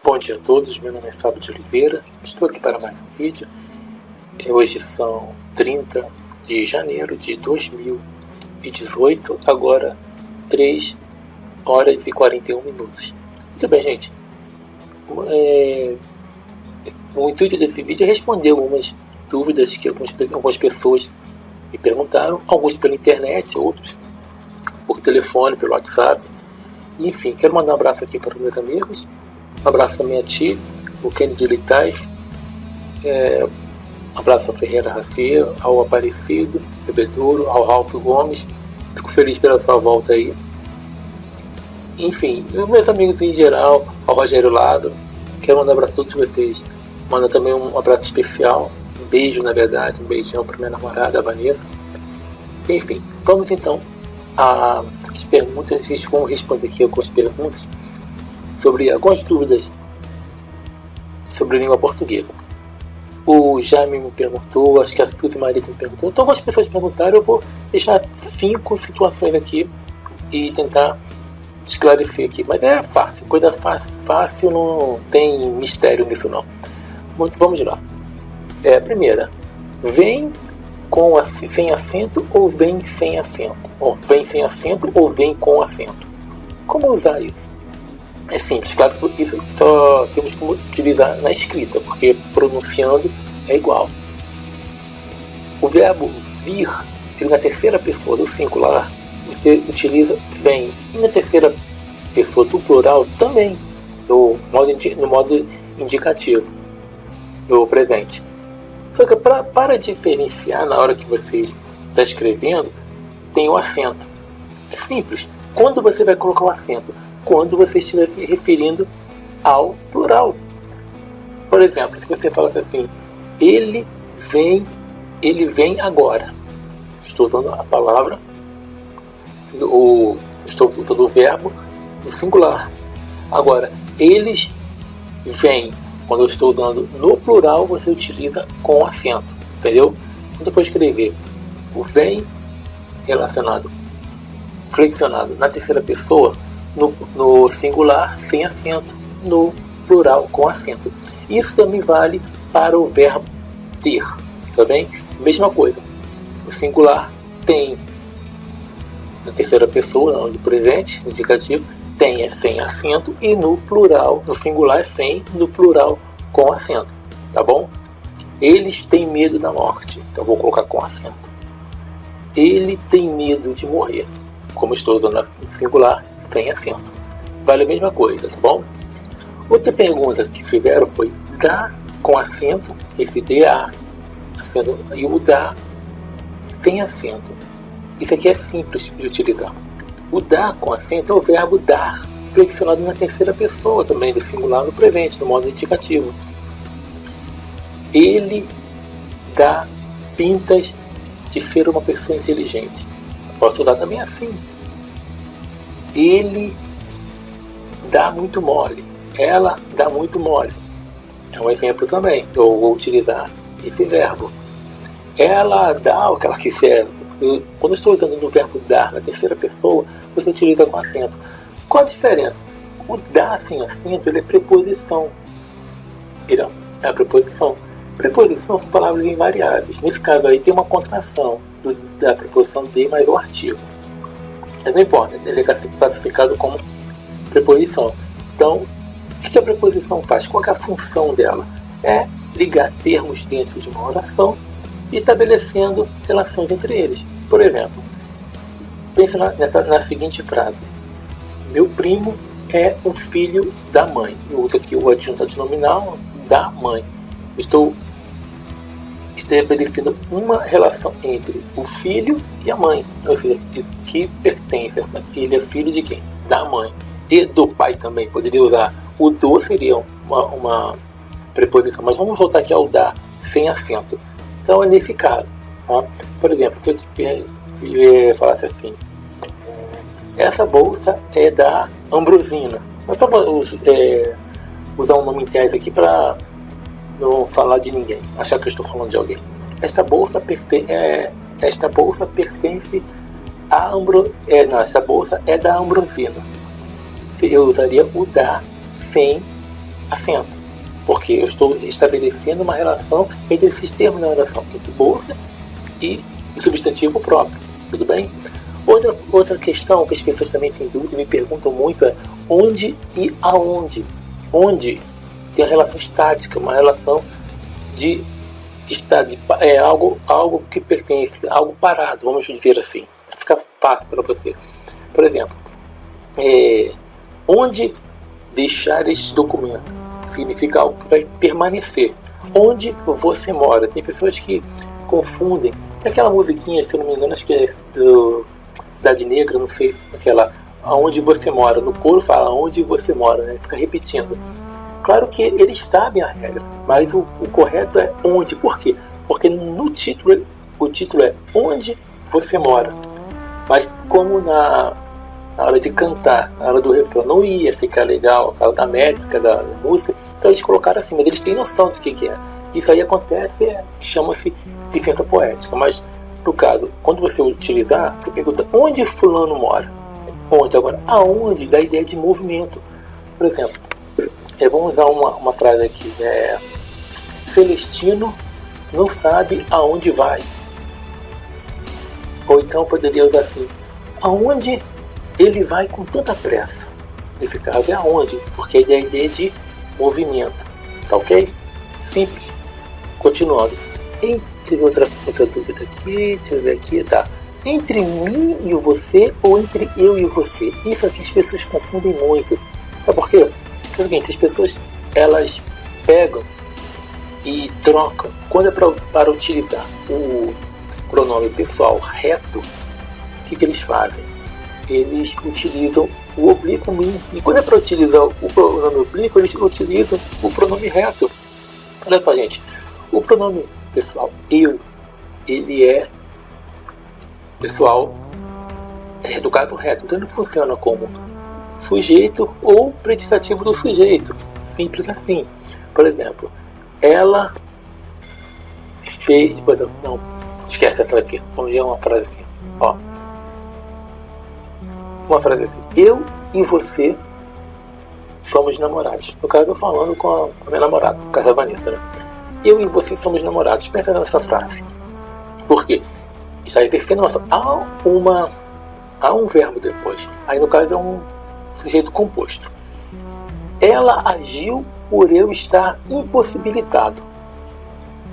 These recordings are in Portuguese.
Bom dia a todos, meu nome é Fábio de Oliveira, estou aqui para mais um vídeo. Hoje são 30 de janeiro de 2018, agora 3 horas e 41 minutos. Muito bem, gente. O intuito desse vídeo é responder algumas dúvidas que algumas pessoas me perguntaram, alguns pela internet, outros por telefone, pelo WhatsApp. Enfim, quero mandar um abraço aqui para os meus amigos. Um abraço também a ti, o Kennedy Litais, um abraço ao Ferreira Raceiro, ao Aparecido, Bebedouro, ao Ralf Gomes. Fico feliz pela sua volta aí. Enfim, meus amigos em geral, ao Rogério Lado, quero mandar um abraço a todos vocês. Manda também um abraço especial, um beijo na verdade, um beijão para minha namorada, a Vanessa. Enfim, vamos então às perguntas. Vamos responder aqui algumas perguntas sobre algumas dúvidas sobre língua portuguesa. O Jaime me perguntou, acho que a Suzy Marita me perguntou, então algumas pessoas perguntaram, eu vou deixar 5 situações aqui e tentar esclarecer aqui, mas é fácil, coisa fácil, não tem mistério nisso não. Muito, vamos lá. Primeira, vem sem acento ou vem sem acento? Vem sem acento ou vem com acento? Como usar isso? É simples, claro que isso só temos que utilizar na escrita, porque pronunciando é igual. O verbo vir, ele na terceira pessoa do singular, você utiliza vem. E na terceira pessoa do plural também, no modo indicativo, do presente. Só que para diferenciar na hora que você está escrevendo, tem o acento. É simples. Quando você vai colocar o acento? Quando você estiver se referindo ao plural. Por exemplo, se você falasse assim, ele vem agora. Estou usando a palavra, estou usando o verbo no singular. Agora, eles vêm. Quando eu estou usando no plural, você utiliza com acento. Entendeu? Quando eu for escrever o vem flexionado na terceira pessoa, no singular sem acento, no plural com acento. Isso também vale para o verbo ter, tá bem? Mesma coisa, o singular tem, na terceira pessoa, no presente, no indicativo, tem é sem acento, e no plural, no singular é sem, no plural com acento, tá bom? Eles têm medo da morte, então eu vou colocar com acento. Ele tem medo de morrer, como estou usando no singular, sem acento. Vale a mesma coisa, tá bom? Outra pergunta que fizeram foi dá com acento, esse DA, acento, e o dá sem acento. Isso aqui é simples de utilizar. O dá com acento é o verbo dar, flexionado na terceira pessoa também, do singular no presente, no modo indicativo. Ele dá pintas de ser uma pessoa inteligente. Posso usar também assim. Ele dá muito mole. Ela dá muito mole. É um exemplo também. Eu vou utilizar esse verbo. Ela dá o que ela quiser. Quando eu estou usando o verbo dar na terceira pessoa, você utiliza com acento. Qual a diferença? O dar sem acento, ele é preposição. Ele é a preposição. Preposição são palavras invariáveis. Nesse caso aí tem uma contração da preposição de mais o artigo. Mas não importa, ele é classificado como preposição. Então, o que a preposição faz? Qual é a função dela? É ligar termos dentro de uma oração, estabelecendo relações entre eles. Por exemplo, pense na seguinte frase: meu primo é um filho da mãe. Eu uso aqui o adjunto adnominal da mãe. Estou estabelecendo uma relação entre o filho e a mãe, ou seja, de que pertence essa filha, filho de quem? Da mãe. E do pai também, poderia usar o do, seria uma preposição, mas vamos voltar aqui ao da, sem acento. Então é nesse caso, tá? Por exemplo, se eu falasse assim, essa bolsa é da Ambrosina. Mas só usar um nome em tese aqui para não falar de ninguém, achar que eu estou falando de alguém. esta bolsa pertence a essa bolsa é da Ambrosino. Eu usaria o da sem acento, porque eu estou estabelecendo uma relação entre esses termos na oração, entre bolsa e o substantivo próprio, tudo bem? Outra questão que as pessoas também têm dúvida e me perguntam muito é onde e aonde. Onde tem uma relação estática, uma relação de algo que pertence, algo parado, vamos dizer assim, para ficar fácil para você. Por exemplo, onde deixar este documento significa algo que vai permanecer. Onde você mora. Tem pessoas que confundem. Tem aquela musiquinha, se eu não me engano, acho que é do Cidade Negra, não sei, aquela aonde você mora. No coro fala onde você mora, né? Fica repetindo. Claro que eles sabem a regra, mas o correto é onde. Por quê? Porque no título, o título é onde você mora. Mas como na hora de cantar, na hora do refrão, não ia ficar legal, a da métrica da música, então eles colocaram assim, mas eles têm noção do que é. Isso aí acontece, chama-se licença poética, mas no caso, quando você utilizar, você pergunta onde fulano mora. Onde? Agora, aonde dá a ideia de movimento. Por exemplo, vamos usar uma frase aqui, Celestino não sabe aonde vai. Ou então poderia usar assim, aonde ele vai com tanta pressa. Nesse caso é aonde, porque é a ideia de movimento, tá ok? Simples. Continuando. Entre outra dúvida aqui, deixa eu ver aqui, tá. Entre mim e você ou entre eu e você? Isso aqui as pessoas confundem muito. Sabe por quê? É o seguinte, as pessoas, elas pegam e trocam. Quando é para utilizar o pronome pessoal reto, o que eles fazem? Eles utilizam o oblíquo mim. E quando é para utilizar o pronome oblíquo, eles utilizam o pronome reto. Olha só, gente. O pronome pessoal eu, ele é pessoal do caso reto. Então ele funciona como sujeito ou predicativo do sujeito. Simples assim. Por exemplo, ela fez... Não, esquece essa daqui. Vamos ver uma frase assim. Ó. Uma frase assim, eu e você somos namorados. No caso, eu falando com a minha namorada, no caso da Vanessa, né? Eu e você somos namorados. Pensa nessa frase. Por quê? Está exercendo uma... Há um verbo depois. Aí, no caso, é um sujeito composto. Ela agiu por eu estar impossibilitado.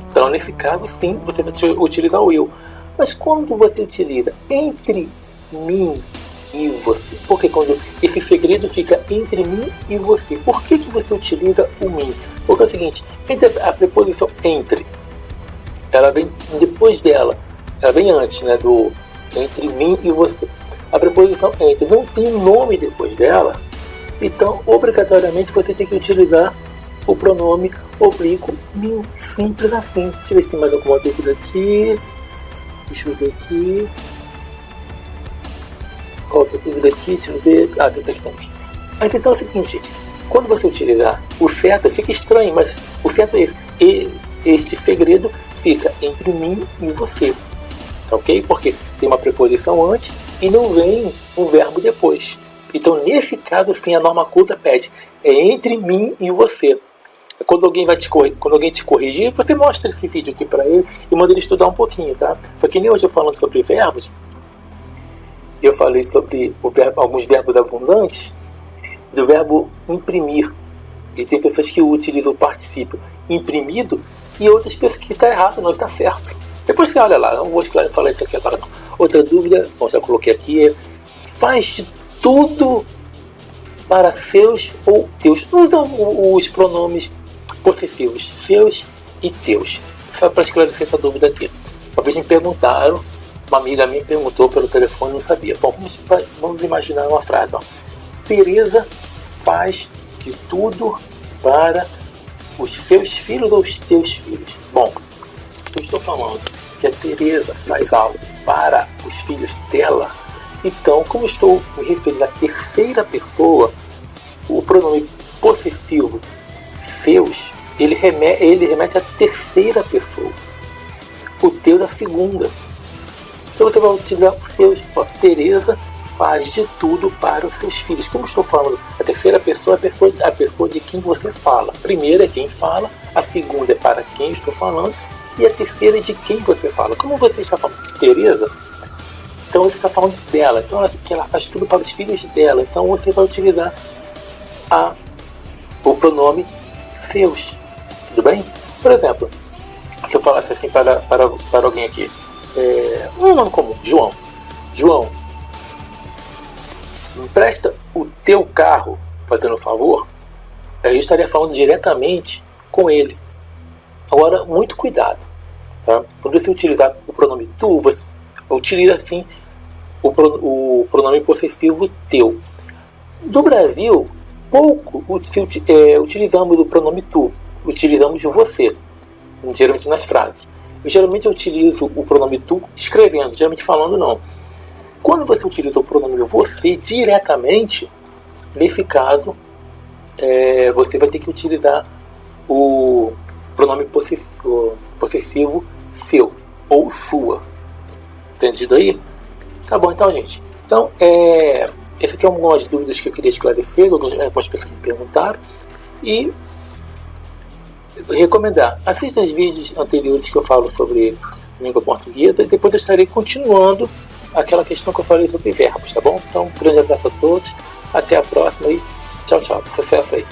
Então, nesse caso, sim, você vai utilizar o eu. Mas quando você utiliza entre mim e você, porque quando esse segredo fica entre mim e você, por que você utiliza o mim? Porque é o seguinte, a preposição entre, ela vem depois dela, ela vem antes, né, do entre mim e você. A preposição entre não tem nome depois dela, então obrigatoriamente você tem que utilizar o pronome oblíquo mim, simples assim. Deixa eu ver se tem mais alguma dúvida aqui. Deixa eu ver aqui. Outra dúvida aqui, deixa eu ver. Tem aqui também. Então é o seguinte, gente. Quando você utilizar o certo, fica estranho, mas o certo é esse. Este segredo fica entre mim e você. Tá ok? Porque tem uma preposição antes e não vem um verbo depois. Então, nesse caso, sim, a norma culta pede. É entre mim e você. Quando alguém te corrigir, você mostra esse vídeo aqui para ele e manda ele estudar um pouquinho, tá? Porque nem hoje eu falando sobre verbos, eu falei sobre alguns verbos abundantes, do verbo imprimir. E tem pessoas que utilizam o particípio imprimido e outras pessoas que está errado, não está certo. Depois você olha lá, não vou falar isso aqui agora não. Outra dúvida, já coloquei aqui, faz de tudo para seus ou teus. Usam os pronomes possessivos, seus e teus. Só para esclarecer essa dúvida aqui. Uma vez me perguntaram, uma amiga minha perguntou pelo telefone, não sabia. Bom, vamos imaginar uma frase. Ó. Tereza faz de tudo para os seus filhos ou os teus filhos. Bom, se eu estou falando que a Tereza faz algo para os filhos dela, então, como estou me referindo à terceira pessoa, o pronome possessivo seus, ele remete à terceira pessoa. o teu da segunda. Então você vai utilizar os seus. Ó, Tereza faz de tudo para os seus filhos. Como estou falando, a terceira pessoa é a pessoa de quem você fala. A primeira é quem fala, a segunda é para quem estou falando, e a terceira é de quem você fala. Como você está falando de Tereza, então você está falando dela. Então ela faz tudo para os filhos dela. Então você vai utilizar o pronome seus. Tudo bem? Por exemplo, se eu falasse assim para alguém aqui, um nome comum, João. João, me empresta o teu carro, fazendo um favor. Eu estaria falando diretamente com ele. Agora, muito cuidado, tá? Quando você utilizar o pronome tu, você utiliza assim o pronome possessivo teu. Do Brasil, pouco utilizamos o pronome tu, utilizamos você, geralmente nas frases. Geralmente eu utilizo o pronome tu escrevendo, geralmente falando não. Quando você utiliza o pronome você diretamente, nesse caso, você vai ter que utilizar o pronome possessivo seu ou sua. Entendido aí? Tá bom, então, gente. Então, esse aqui é algumas dúvidas que eu queria esclarecer, algumas pessoas que me perguntaram. E recomendar, assista os vídeos anteriores que eu falo sobre língua portuguesa e depois eu estarei continuando aquela questão que eu falei sobre verbos, tá bom? Então, um grande abraço a todos, até a próxima e tchau, tchau, sucesso aí.